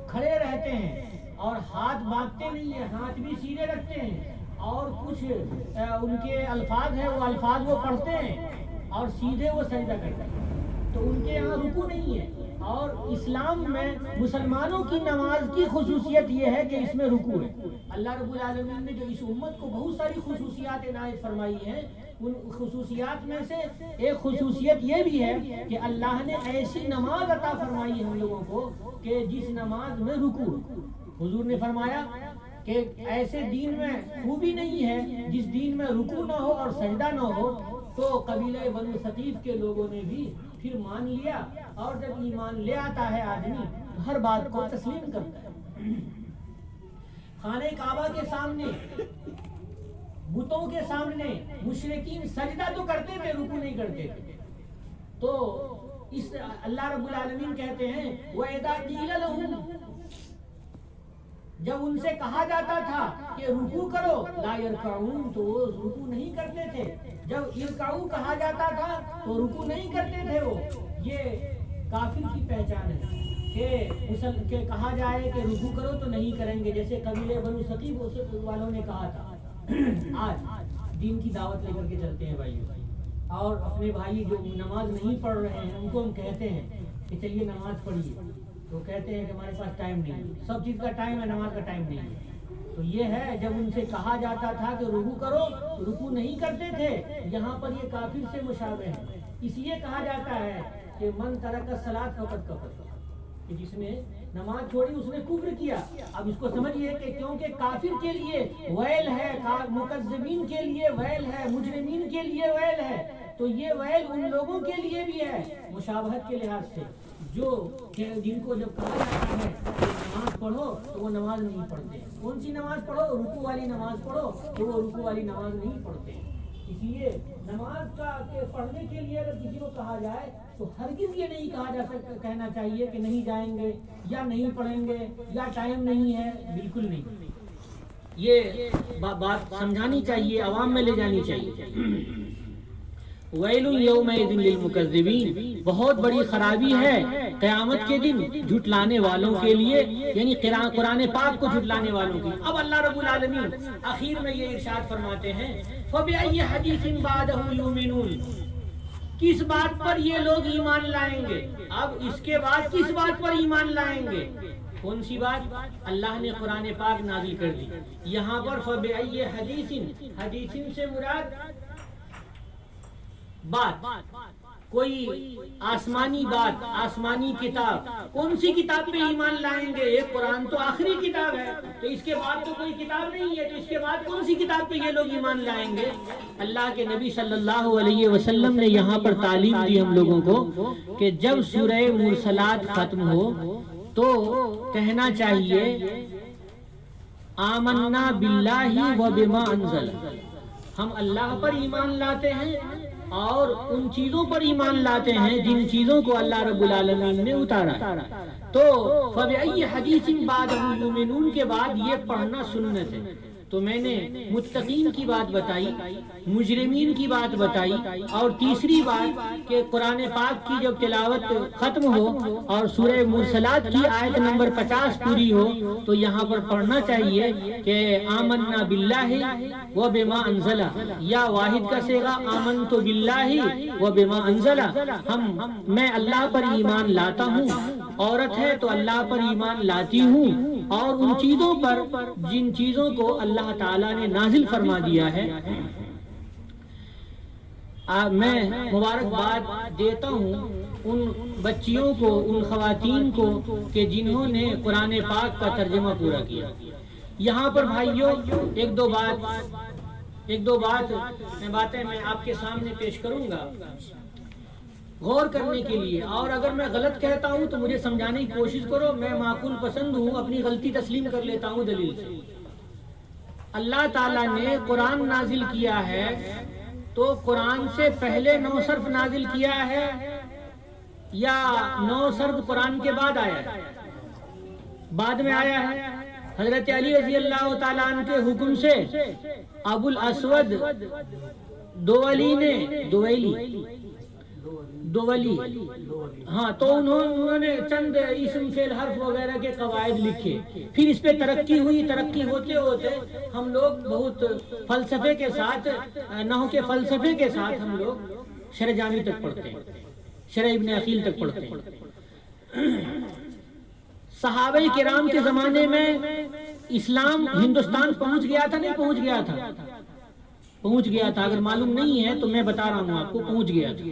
کھڑے رہتے ہیں اور ہاتھ باندھتے نہیں ہیں، ہاتھ بھی سیدھے رکھتے ہیں، اور کچھ ان کے الفاظ ہیں وہ الفاظ وہ پڑھتے ہیں اور سیدھے وہ سجدہ کرتے ہیں، تو ان کے یہاں رکوع نہیں ہے۔ اور اسلام میں مسلمانوں کی نماز کی خصوصیت یہ ہے کہ اس میں رکوع ہے۔ اللہ رب العالمین نے جو اس امت کو بہت ساری خصوصیات عنایت فرمائی ہیں، ان خصوصیات میں سے ایک خصوصیت یہ بھی ہے کہ اللہ نے ایسی نماز عطا فرمائی ہم لوگوں کو کہ جس نماز میں رکوع، حضور نے فرمایا کہ ایسے دین میں خوبی نہیں ہے جس دین میں رکوع نہ ہو اور سجدہ نہ ہو۔ تو قبیلہ بنو ثقیف کے لوگوں نے بھی پھر مان لیا، اور جب ایمان لے آتا ہے آدمی تو ہر بات کو تسلیم کرتا ہے۔ خانہ کعبہ کے سامنے، بتوں کے سامنے مشرکین سجدہ تو کرتے تھے، رکوع نہیں کرتے تھے۔ تو اس اللہ رب العالمین کہتے ہیں وَإِذَا قِيلَ لَهُمْ، جب ان سے کہا جاتا تھا کہ رکوع کرو، لا يرکعون، تو وہ رکوع نہیں کرتے تھے۔ جب ارکعوا کہا جاتا تھا تو رکوع نہیں کرتے تھے۔ وہ یہ کافر کی پہچان ہے کہ کہا جائے کہ رکوع کرو تو نہیں کریں گے، جیسے قبیلہ بنو ثقیف والوں نے کہا تھا۔ آج دین کی دعوت لے کر کے چلتے ہیں بھائی، اور اپنے بھائی جو نماز نہیں پڑھ رہے ہیں ان کو ہم کہتے ہیں کہ چلیے نماز پڑھیے، تو کہتے ہیں کہ ہمارے پاس ٹائم نہیں ہے، سب چیز کا ٹائم ہے، نماز کا ٹائم نہیں ہے۔ تو یہ ہے جب ان سے کہا جاتا تھا کہ رکوع کرو تو رکوع نہیں کرتے تھے۔ یہاں پر یہ کافر سے مشابہ ہے، اس لیے کہا جاتا ہے کہ من ترک الصلاۃ فقد کفر، کہ جس نے نماز چھوڑی اس نے کفر کیا۔ اب اس کو سمجھیے کہ کیونکہ کافر کے لیے ویل ہے، مکذبین کے لیے ویل ہے، مجرمین کے لیے ویل ہے، تو یہ ویل ان لوگوں کے لیے بھی ہے مشابہت کے لحاظ سے، جو جن کو جب کہا جاتا ہے کہ نماز پڑھو تو وہ نماز نہیں پڑھتے۔ کون سی نماز پڑھو؟ رکوع والی نماز پڑھو، تو وہ رکوع والی نماز نہیں پڑھتے۔ اس لیے نماز کا پڑھنے کے لیے اگر کسی کو کہا جائے تو ہرگز یہ نہیں کہنا چاہیے کہ نہیں جائیں گے یا نہیں پڑھیں گے یا ٹائم نہیں ہے، بالکل نہیں۔ یہ بات سمجھانی چاہیے، عوام میں لے جانی چاہیے۔ ویل یومئذ للمکذبین، بہت بڑی خرابی ہے قیامت کے دن جھٹلانے والوں کے لیے، یعنی قرآن پاک کو جھٹلانے والوں کے لیے۔ اب اللہ رب العالمین آخر میں یہ ارشاد فرماتے ہیں فَبِأَيِّ حَدِيثٍ بَعْدَهُ يُؤْمِنُونَ، کس بات پر یہ لوگ ایمان لائیں گے؟ اب اس کے بعد کس بات پر ایمان لائیں گے؟ کون سی بات؟ اللہ نے قرآن پاک نازل کر دی۔ یہاں پر فَبِأَيِّ حَدِيثٍ، حدیث سے مراد بات، کوئی آسمانی بات، آسمانی کتاب، کون سی کتاب پہ ایمان لائیں گے؟ یہ قرآن تو آخری کتاب ہے، تو اس کے بعد تو کوئی کتاب نہیں ہے، تو اس کے بعد کون سی کتاب پہ یہ لوگ ایمان لائیں گے؟ اللہ کے نبی صلی اللہ علیہ وسلم نے یہاں پر تعلیم دی ہم لوگوں کو کہ جب سورہ مرسلات ختم ہو تو کہنا چاہیے آمنا باللہ و بما انزل، ہم اللہ پر ایمان لاتے ہیں اور ان چیزوں پر ایمان لاتے ہیں جن چیزوں کو اللہ رب العالمین نے اتارا۔ تو فَبِأَيِّ حَدِيثٍ بَعْدَهُ يُؤْمِنُونَ کے بعد یہ پڑھنا سنت ہے۔ تو میں نے متقین کی بات بتائی، مجرمین کی بات بتائی، اور تیسری بات کہ قرآن پاک کی جب تلاوت ختم ہو اور سورہ مرسلات کی آیت نمبر 50 پوری ہو تو یہاں پر پڑھنا چاہیے کہ آمنا باللہ و بما انزل، یا واحد کا صیغہ آمنت باللہ و بما انزل، میں اللہ پر ایمان لاتا ہوں، عورت ہے تو اللہ پر ایمان لاتی ہوں، اور ان چیزوں پر جن چیزوں کو اللہ تعالیٰ نے نازل فرما دیا ہے۔ میں مبارکباد دیتا ہوں ان بچیوں کو، ان خواتین کو کہ جنہوں نے قرآن پاک کا ترجمہ پورا کیا۔ یہاں پر بھائیوں ایک دو باتیں میں آپ کے سامنے پیش کروں گا غور کرنے کے لیے، اور اگر میں غلط کہتا ہوں تو مجھے سمجھانے کی کوشش کرو، میں معقول پسند ہوں، اپنی غلطی تسلیم کر لیتا ہوں دلیل سے۔ اللہ تعالیٰ نے قرآن نازل کیا ہے تو قرآن سے پہلے 9 صرف نازل کیا ہے یا 9 صرف قرآن کے بعد آیا ہے؟ بعد میں آیا ہے۔ حضرت علی رضی اللہ تعالیٰ عنہ کے حکم سے ابو الاسود دولی ہاں، تو انہوں نے چند اسم فعل حرف وغیرہ کے قواعد لکھے، پھر اس پہ ترقی ہوئی، ترقی ہوتے ہوتے ہم لوگ بہت فلسفے کے ساتھ، نحو کے فلسفے کے ساتھ ہم لوگ شرح جامی تک پڑھتے ہیں، شرح ابن عقیل تک پڑھتے ہیں۔ صحابہ کرام کے زمانے میں اسلام ہندوستان پہنچ گیا تھا، نہیں پہنچ گیا تھا؟ پہنچ گیا تھا، اگر معلوم نہیں ہے تو میں بتا رہا ہوں آپ کو، پہنچ گیا تھا،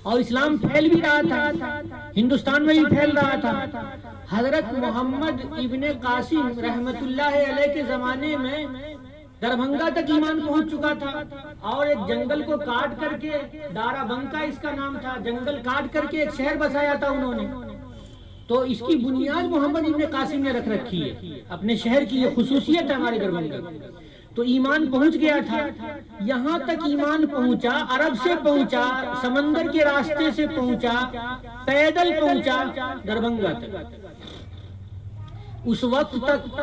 اور اسلام پھیل بھی رہا تھا، ہندوستان میں بھی پھیل رہا تھا۔ حضرت محمد ابن قاسم رحمت اللہ علیہ کے زمانے میں دربھنگا تک ایمان پہنچ چکا تھا، اور ایک جنگل کو کاٹ کر کے، دارا بنکا اس کا نام تھا، جنگل کاٹ کر کے ایک شہر بسایا تھا انہوں نے، تو اس کی بنیاد محمد ابن قاسم نے رکھ رکھی ہے، اپنے شہر کی یہ خصوصیت ہے ہمارے دربھنگا۔ تو ایمان پہنچ گیا تھا، یہاں تک ایمان پہنچا، عرب سے پہنچا، سمندر کے راستے سے پہنچا، پیدل پہنچا دربھنگا تک۔ اس وقت تک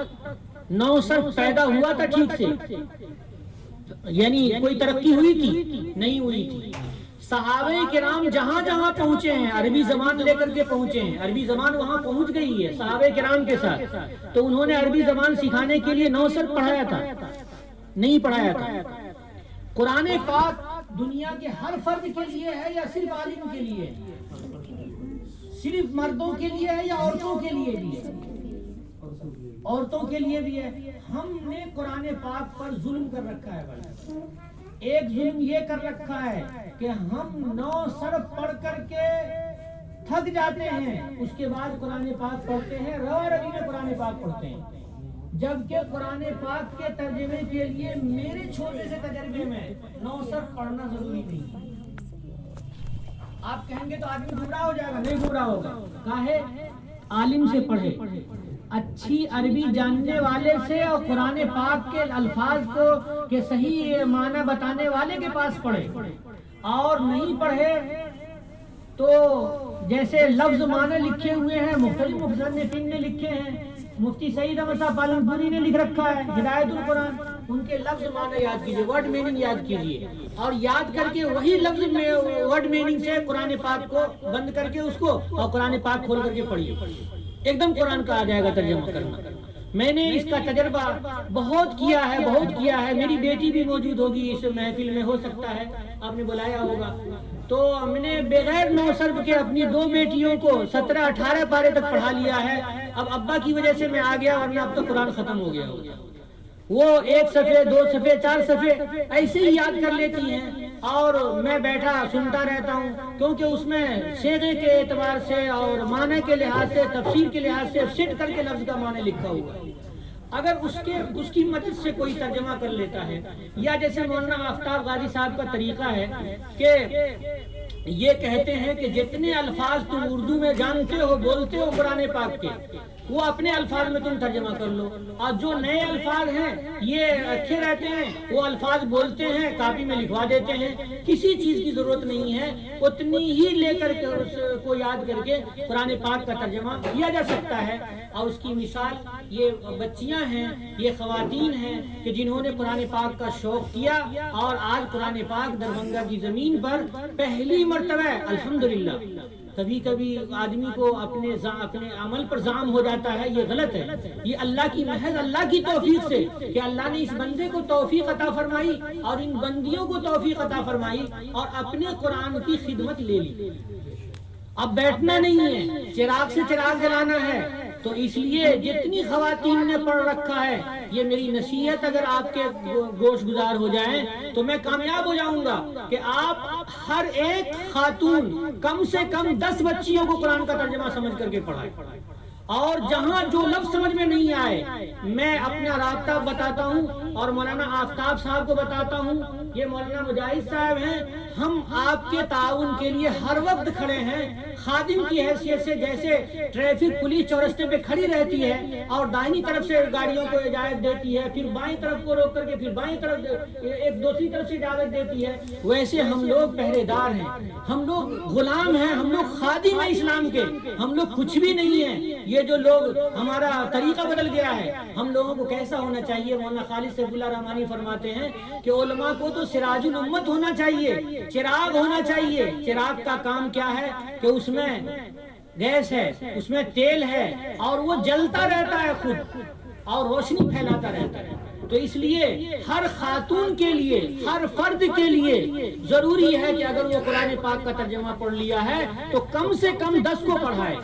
9 صرف پیدا ہوا تھا ٹھیک سے، یعنی کوئی ترقی ہوئی تھی؟ نہیں ہوئی تھی۔ صحابہ کرام جہاں جہاں پہنچے ہیں عربی زبان لے کر کے پہنچے ہیں، عربی زبان وہاں پہنچ گئی ہے صحابہ کرام کے ساتھ، تو انہوں نے عربی زبان سکھانے کے لیے 9 صرف پڑھایا تھا؟ نہیں پڑھایا تھا۔ قرآن پاک دنیا کے ہر فرد کے لیے ہے یا صرف عالم کے لیے؟ صرف مردوں کے لیے ہے یا عورتوں کے لیے بھی ہے؟ عورتوں کے لیے بھی ہے۔ ہم نے قرآن پاک پر ظلم کر رکھا ہے بھائی، ایک ظلم یہ کر رکھا ہے کہ ہم 9 صرف پڑھ کر کے تھک جاتے ہیں، اس کے بعد قرآن پاک پڑھتے ہیں، ربی میں قرآن پاک پڑھتے ہیں، جبکہ قرآن پاک کے ترجمے کے لیے میرے چھوٹے سے تجربے میں 9 صرف پڑھنا ضروری نہیں۔ آپ کہیں گے تو آدمی گمراہ ہو جائے گا، نہیں گمراہ ہوگا، کاہے؟ عالم سے پڑھے، اچھی عربی جاننے والے سے، اور قرآن پاک کے الفاظ کو کہ صحیح معنی بتانے والے کے پاس پڑھے، اور نہیں پڑھے تو جیسے لفظ معنی لکھے ہوئے ہیں، مختلف مصنفین نے لکھے ہیں، مفتی سعید احمد صاحب پالنپوری نے لکھ رکھا ہے ہدایت القرآن، ان کے لفظ معنی یاد کیجئے، ورڈ میننگ یاد کیجئے، اور یاد کر کے وہی لفظ میں ورڈ میننگ سے قرآن پاک کو بند کر کے اس کو، اور قرآن پاک کھول کر کے پڑھیے، ایک دم قرآن کا آ جائے گا ترجمہ کرنا۔ میں نے اس کا تجربہ بہت کیا ہے، میری بیٹی بھی موجود ہوگی اس محفل میں، ہو سکتا ہے آپ نے بلایا ہوگا، تو ہم نے بغیر 9 صرف کے اپنی 2 بیٹیوں کو 17-18 پارے تک پڑھا لیا ہے۔ اب ابا کی وجہ سے میں آ گیا، ورنہ اب تو قرآن ختم ہو گیا ہوگا۔ وہ 1 صفحے 2 صفحے 4 صفحے ایسے ہی یاد کر لیتی ہیں، اور میں بیٹھا سنتا رہتا ہوں، کیونکہ اس میں صیغے کے اعتبار سے اور معنی کے لحاظ سے، تفسیر کے لحاظ سے سٹ کر کے لفظ کا معنی لکھا ہوا ہے۔ اگر اس کی مدد سے کوئی ترجمہ کر لیتا ہے، یا جیسے مولانا آفتاب غازی صاحب کا طریقہ ہے کہ یہ کہتے ہیں کہ جتنے الفاظ تم اردو میں جانتے ہو، بولتے ہو قرآن پاک کے، وہ اپنے الفاظ میں تم ترجمہ کر لو، اور جو نئے الفاظ ہیں یہ اچھے رہتے ہیں، وہ الفاظ بولتے ہیں، کاپی میں لکھوا دیتے ہیں، کسی چیز کی ضرورت نہیں ہے، اتنی ہی لے کر کے اس کو یاد کر کے قرآن پاک کا ترجمہ کیا جا سکتا ہے۔ اور اس کی مثال یہ بچیاں ہیں، یہ خواتین ہیں کہ جنہوں نے قرآن پاک کا شوق کیا، اور آج قرآن پاک دربھنگا کی زمین پر پہلی مرتبہ الحمدللہ۔ کبھی کبھی آدمی کو اپنے عمل پر زعم ہو جاتا ہے، یہ غلط ہے، یہ اللہ کی محض اللہ کی توفیق سے کہ اللہ نے اس بندے کو توفیق عطا فرمائی اور ان بندیوں کو توفیق عطا فرمائی اور اپنے قرآن کی خدمت لے لی۔ اب بیٹھنا نہیں ہے، چراغ سے چراغ جلانا ہے، تو اس لیے جتنی خواتین نے پڑھ رکھا ہے، یہ میری نصیحت اگر آپ کے گوش گزار ہو جائیں تو میں کامیاب ہو جاؤں گا کہ آپ ہر ایک خاتون کم سے کم 10 بچیوں کو قرآن کا ترجمہ سمجھ کر کے پڑھائے، اور جہاں جو لفظ سمجھ میں نہیں آئے میں اپنا رابطہ بتاتا ہوں اور مولانا آفتاب صاحب کو بتاتا ہوں، یہ مولانا مجاہد صاحب ہیں، ہم آپ کے تعاون کے لیے ہر وقت کھڑے ہیں، خادم کی حیثیت سے، جیسے ٹریفک پولیس چورستے پہ کھڑی رہتی ہے اور دائنی طرف سے گاڑیوں کو اجازت دیتی ہے، پھر بائیں طرف کو روک کر کے پھر بائیں طرف ایک دوسری طرف سے اجازت دیتی ہے، ویسے ہم لوگ پہرے دار ہیں، ہم لوگ غلام ہیں، ہم لوگ خادم ہیں اسلام کے، ہم لوگ کچھ بھی نہیں ہیں۔ یہ جو لوگ ہمارا طریقہ بدل گیا ہے، ہم لوگوں کو کیسا ہونا چاہیے؟ مولانا خالد سیف اللہ رحمانی فرماتے ہیں کہ علماء کو تو سراج الامت ہونا چاہیے، چراغ ہونا چاہیے۔ چراغ کا کام کیا ہے کہ اس میں گیس ہے، اس میں تیل ہے، اور وہ جلتا رہتا ہے خود اور روشنی پھیلاتا رہتا ہے۔ تو اس لیے ہر خاتون کے لیے، ہر فرد کے لیے ضروری ہے کہ اگر وہ قرآن پاک کا ترجمہ پڑھ لیا ہے تو کم سے کم 10 کو پڑھائے،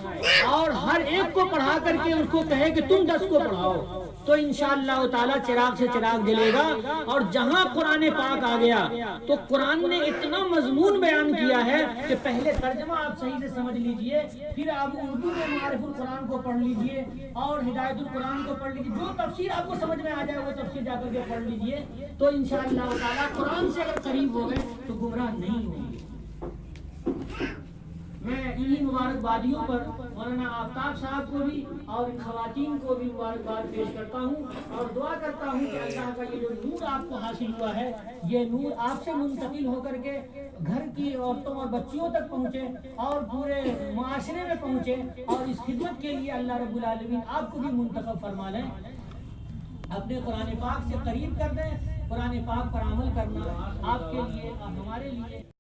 اور ہر ایک کو پڑھا کر کے ان کو کہے کہ تم 10 کو پڑھاؤ، تو انشاءاللہ تعالی چراغ سے چراغ جلے گا۔ اور جہاں قرآن پاک آ گیا تو قرآن نے اتنا مضمون بیان کیا ہے کہ پہلے ترجمہ آپ صحیح سے سمجھ لیجئے، پھر آپ اردو میں معارف القرآن کو پڑھ لیجئے اور ہدایت القرآن کو پڑھ لیجئے، جو تفسیر آپ کو سمجھ میں آ جائے وہ تفسیر جا کر کے پڑھ لیجئے، تو انشاءاللہ تعالی قرآن سے اگر قریب ہو گئے تو گمراہ نہیں ہوں گے۔ میں انہی مبارکبادیوں پر مولانا آفتاب صاحب کو بھی اور خواتین کو بھی مبارکباد پیش کرتا ہوں اور دعا کرتا ہوں کہ اللہ کا یہ جو نور آپ کو حاصل ہوا ہے، یہ نور آپ سے منتقل ہو کر کے گھر کی عورتوں اور بچیوں تک پہنچے اور پورے معاشرے میں پہنچے، اور اس خدمت کے لیے اللہ رب العالمین آپ کو بھی منتخب فرما لیں۔ اپنے قرآن پاک سے قریب کر دیں، قرآن پاک پر عمل کرنا آپ کے لیے اور ہمارے لیے